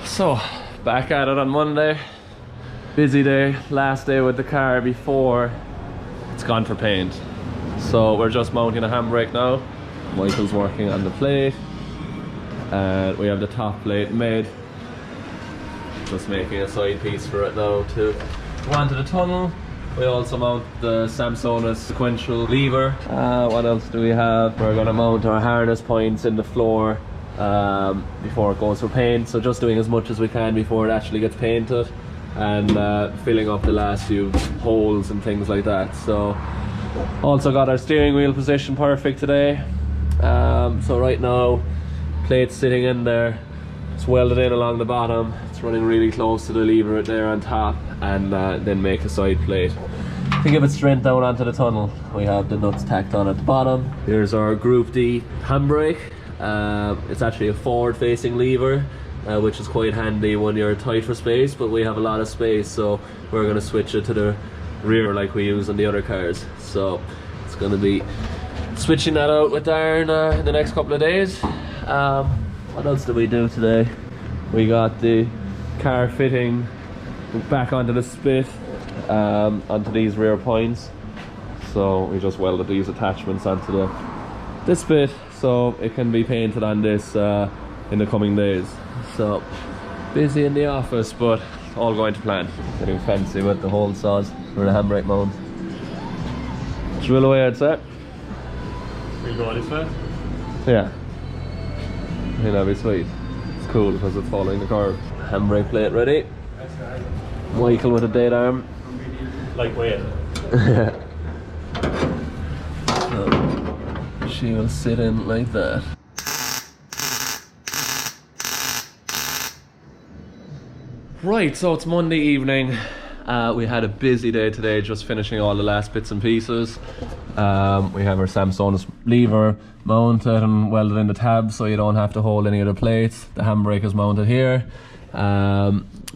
So, back at it on Monday. Busy day, last day with the car before it's gone for paint. So we're just mounting a handbrake now. Michael's working on the plate. And we have the top plate made. Just making a side piece for it now to go onto the tunnel. We also mount the Samsonite sequential lever. What else do we have? We're gonna mount our harness points in the floor before it goes for paint. So just doing as much as we can before it actually gets painted, and filling up the last few holes and things like that. So also got our steering wheel position perfect today. So right now, plate's sitting in there. It's welded in along the bottom. It's running really close to the lever right there on top, and then make a side plate. To give it strength down onto the tunnel, we have the nuts tacked on at the bottom. Here's our Group D handbrake. It's actually a forward-facing lever, which is quite handy when you're tight for space, but we have a lot of space, so we're going to switch it to the rear like we use on the other cars. So it's going to be switching that out with Darren in the next couple of days. What else did we do today? We got the car fitting back onto the spit, onto these rear points. So we just welded these attachments onto this bit, so it can be painted on this in the coming days. So busy in the office, but all going to plan. Getting fancy with the hole saws for the handbrake mount. Drill away, I'd say. We go this way? Yeah. I think that'd be sweet. It's cool because it's following the curve. Handbrake plate ready. Michael with a date arm. Lightweight. So she will sit in like that. Right, so it's Monday evening. We had a busy day today, just finishing all the last bits and pieces. We have our Samsonite lever mounted and welded in the tab, so you don't have to hold any of the plates. The handbrake is mounted here.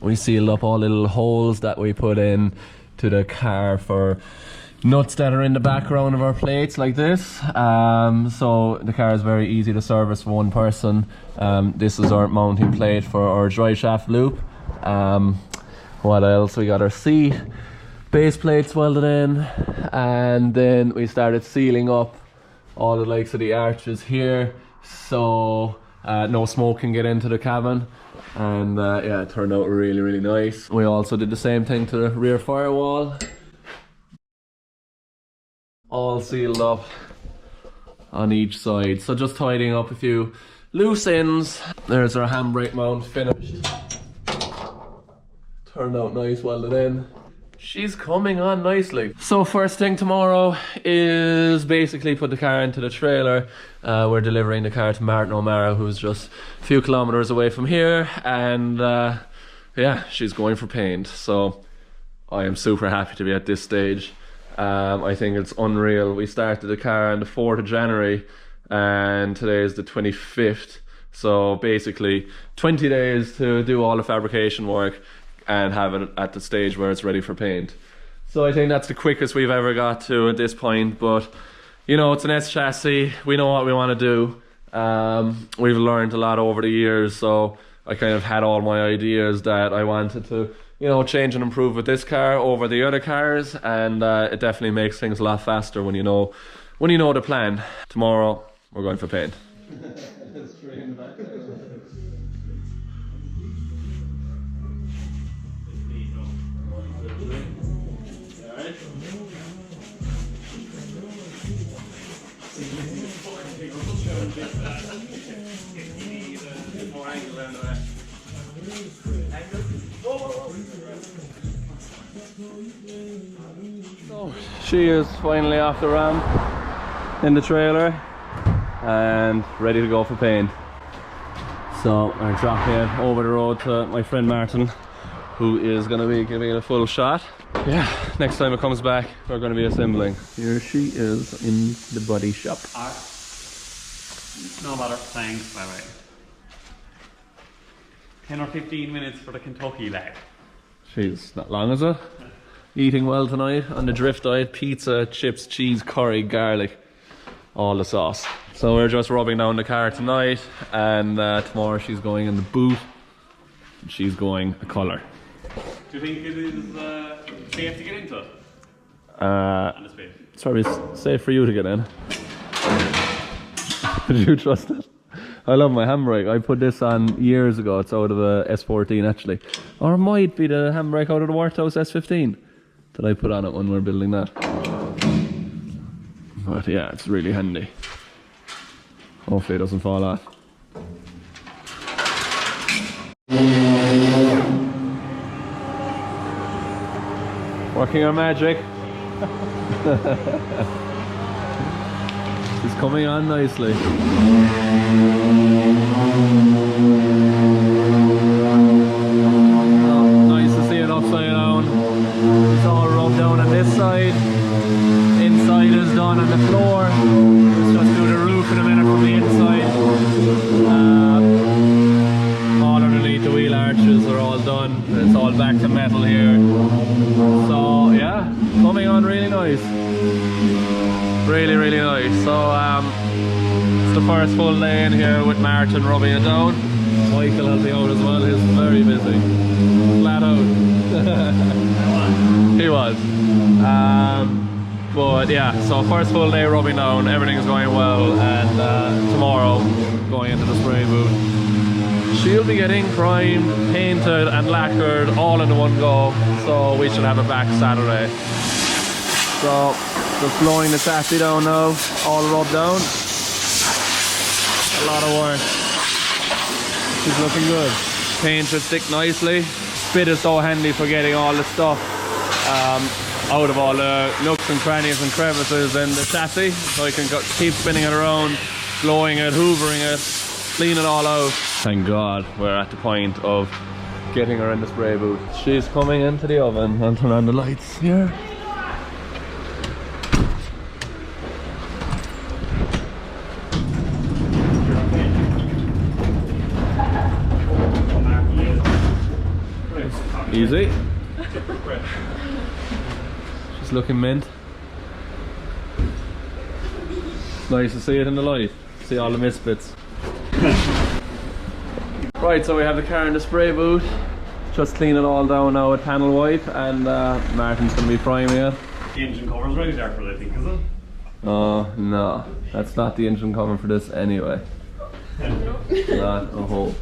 We sealed up all the little holes that we put in to the car for nuts that are in the background of our plates like this. So the car is very easy to service for one person. This is our mounting plate for our dry shaft loop. What else? We got our seat base plates welded in, and then we started sealing up all the likes of the arches here, so no smoke can get into the cabin. And yeah, it turned out really nice. We also did the same thing to the rear firewall, all sealed up on each side. So just tidying up a few loose ends. There's our handbrake mount finished. Turned out nice, welded in. She's coming on nicely. So first thing tomorrow is basically put the car into the trailer. We're delivering the car to Martin O Meara, who's just a few kilometers away from here, and yeah, she's going for paint. So I am super happy to be at this stage. I think it's unreal. We started the car on the 4th of January and today is the 25th. So basically 20 days to do all the fabrication work and have it at the stage where it's ready for paint. So I think that's the quickest we've ever got to at this point, but you know, it's an S chassis. We know what we want to do. We've learned a lot over the years, so I kind of had all my ideas that I wanted to, you know, change and improve with this car over the other cars, and it definitely makes things a lot faster when you know the plan. Tomorrow we're going for paint. So she is finally off the ramp in the trailer and ready to go for paint. So I'm dropping it over the road to my friend Martin, who is going to be giving it a full shot. Yeah, next time it comes back, we're going to be assembling. Here she is in the body shop. No matter, thanks, bye bye. 10 or 15 minutes for the Kentucky lad. She's not long, is it? Eating well tonight on the drift diet: pizza, chips, cheese, curry, garlic, all the sauce. So we're just rubbing down the car tonight, and tomorrow she's going in the boot she's going a colour. Do you think it is safe to get into it? On the speed? It's probably safe for you to get in. Did you trust it? I love my handbrake. I put this on years ago. It's out of a S14 actually. Or it might be the handbrake out of the Workhouse S15 that I put on it when we were building that. But yeah, it's really handy. Hopefully it doesn't fall off. Working our magic. It's coming on nicely. Oh, nice to see it upside down. It's all rubbed down on this side. Inside is done on the floor. Let's just do the roof in a minute from the inside. All underneath the wheel arches are all done. It's all back to metal here. So yeah, coming on really nice. Really, really nice. So it's the first full day in here with Martin rubbing it down. Michael will be out as well. He's very busy. Flat out. He was. But yeah, so first full day rubbing down, everything's going well, and tomorrow going into the spray booth. She'll be getting primed, painted and lacquered all in one go, so we should have it back Saturday. So just blowing the chassis down now, all rubbed down. A lot of work. She's looking good. Paint should stick nicely. Spit is so handy for getting all the stuff out of all the nooks and crannies and crevices in the chassis, so I can keep spinning it around, blowing it, hoovering it, clean it all out. Thank God we're at the point of getting her in the spray booth. She's coming into the oven. I'll turn on the lights here. Easy. She's looking mint. Nice to see it in the light. See all the misfits. Right, so we have the car in the spray booth. Just clean it all down now with panel wipe, and Martin's going to be priming it. The engine cover's right there for it, I think, is it? Oh no, that's not the engine cover for this anyway. Not a hole.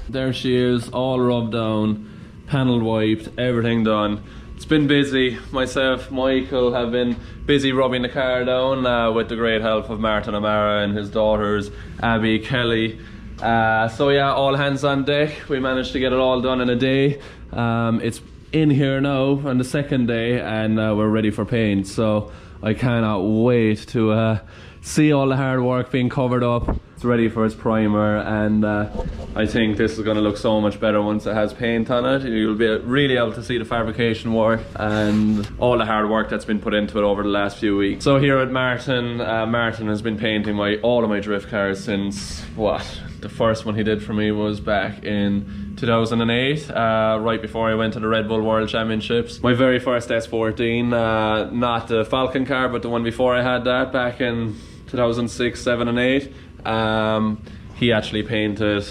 There she is, all rubbed down, panel wiped, everything done. It's been busy. Myself, Michael have been busy rubbing the car down with the great help of Martin O Meara and his daughters, Abby, Kelly. So yeah, all hands on deck. We managed to get it all done in a day. It's in here now on the second day, and we're ready for paint. So I cannot wait to see all the hard work being covered up. It's ready for its primer, and I think this is going to look so much better once it has paint on it. You'll be really able to see the fabrication work and all the hard work that's been put into it over the last few weeks. So here at Martin, Martin has been painting all of my drift cars since, what? The first one he did for me was back in 2008, right before I went to the Red Bull World Championships. My very first S14, not the Falcon car, but the one before I had that back in 2006, 7 and 8. He actually painted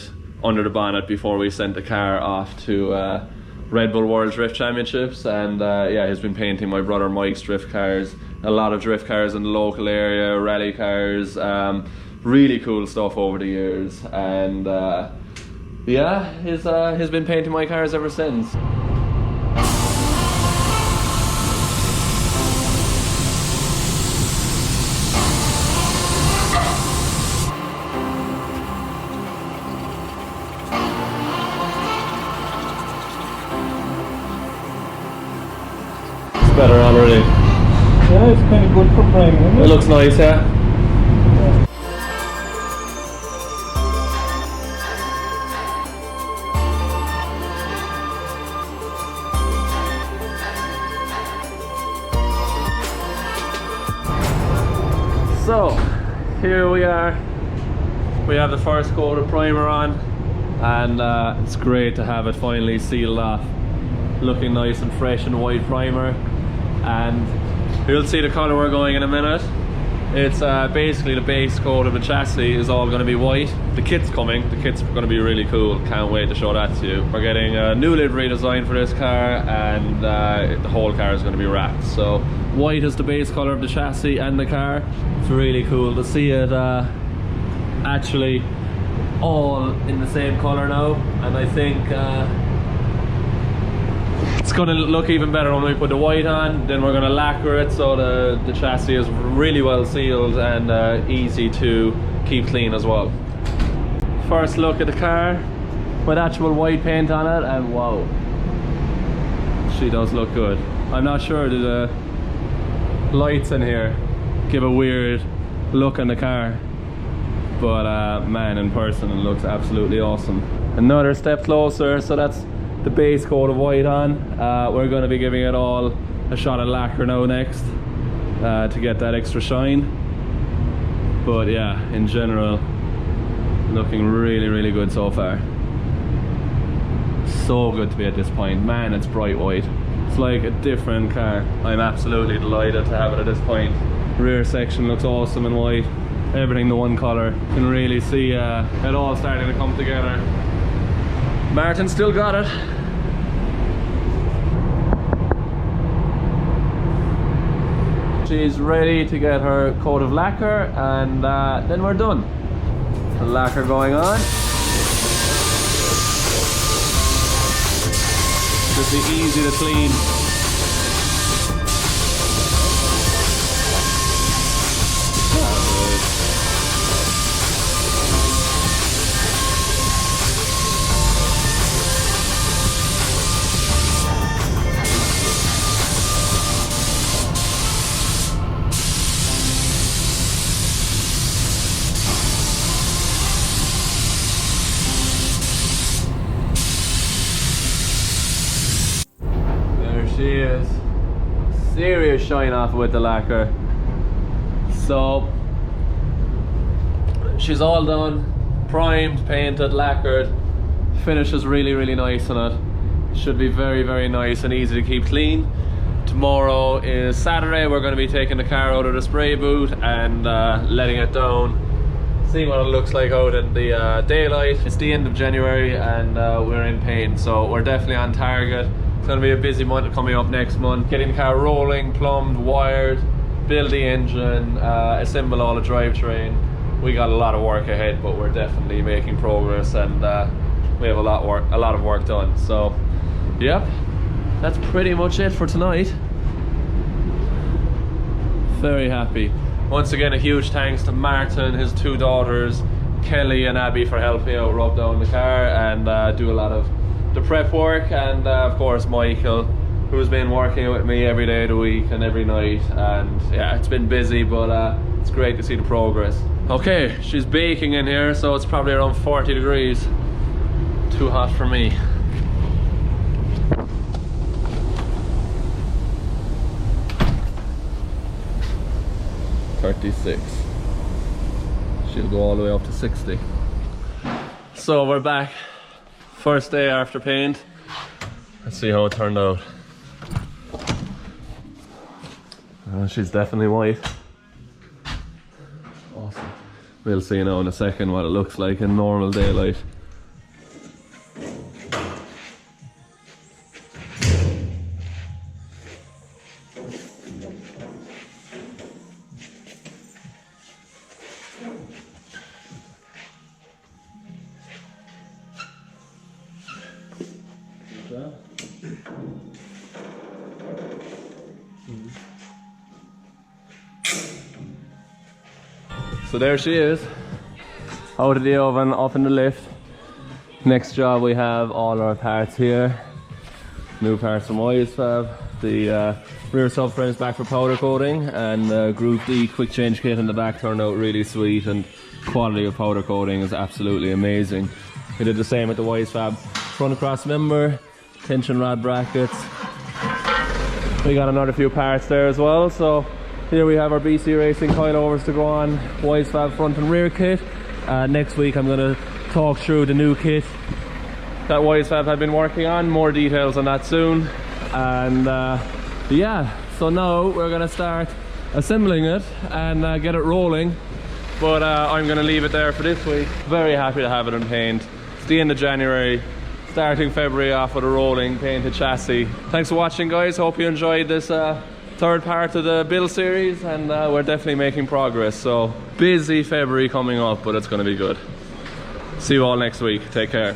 under the bonnet before we sent the car off to Red Bull World Drift Championships, and yeah, he's been painting my brother Mike's drift cars, a lot of drift cars in the local area, rally cars, really cool stuff over the years, and yeah, he's been painting my cars ever since. Better already. Yeah, it's kind of good for priming, isn't It looks nice, yeah. So, here we are. We have the first coat of primer on, and it's great to have it finally sealed off. Looking nice and fresh and white primer. And you'll see the colour we're going in a minute. It's basically the base coat of the chassis is all going to be white. The kit's coming. The kit's going to be really cool. Can't wait to show that to you. We're getting a new livery design for this car, and the whole car is going to be wrapped. So white is the base color of the chassis and the car. It's really cool to see it actually all in the same color now, and I think it's going to look even better when we put the white on. Then we're going to lacquer it so the chassis is really well sealed and easy to keep clean as well. First look at the car with actual white paint on it, and wow, she does look good. I'm not sure, do the lights in here give a weird look on the car, but man, in person it looks absolutely awesome. Another step closer, so that's the base coat of white on. We're going to be giving it all a shot of lacquer now next to get that extra shine. But yeah, in general, looking really good so far. So good to be at this point. Man, it's bright white. It's like a different car. I'm absolutely delighted to have it at this point. Rear section looks awesome in white. Everything the one color. You can really see it all starting to come together. Martin still got it. She's ready to get her coat of lacquer, and then we're done. The lacquer going on. Should be easy to clean. She is. Serious shine off with the lacquer. So she's all done, primed, painted, lacquered. Finish is really nice on it. Should be very nice and easy to keep clean. Tomorrow is Saturday. We're going to be taking the car out of the spray booth and letting it down, seeing what it looks like out in the daylight. It's the end of January and we're in paint, so we're definitely on target. It's going to be a busy month coming up next month. Getting the car rolling, plumbed, wired, build the engine, assemble all the drivetrain. We got a lot of work ahead, but we're definitely making progress, and we have a lot of work done. So, yep, that's pretty much it for tonight. Very happy. Once again, a huge thanks to Martin, his two daughters, Kelly and Abby, for helping out rub down the car and do a lot of the prep work, and of course Michael, who's been working with me every day of the week and every night, and yeah, it's been busy, but it's great to see the progress. Okay, she's baking in here, so it's probably around 40 degrees. Too hot for me. .36. She'll go all the way up to 60. So we're back. First day after paint. Let's see how it turned out. She's definitely white. Awesome. We'll see now in a second what it looks like in normal daylight. So there she is, out of the oven, up in the lift. Next job, we have all our parts here. New parts from Fab. The rear subframe back for powder coating, and Group D quick change kit in the back turned out really sweet, and quality of powder coating is absolutely amazing. We did the same with the Fab front cross member, tension rod brackets. We got another few parts there as well. So here we have our BC Racing coilovers to go on, Fab front and rear kit. Next week I'm going to talk through the new kit that Fab had been working on. More details on that soon. And yeah, so now we're going to start assembling it and get it rolling. But I'm gonna leave it there for this week. Very happy to have it in paint. It's the end of January, starting February off with a rolling painted chassis. Thanks for watching, guys. Hope you enjoyed this third part of the build series, and we're definitely making progress. So busy February coming up, but it's gonna be good. See you all next week. Take care.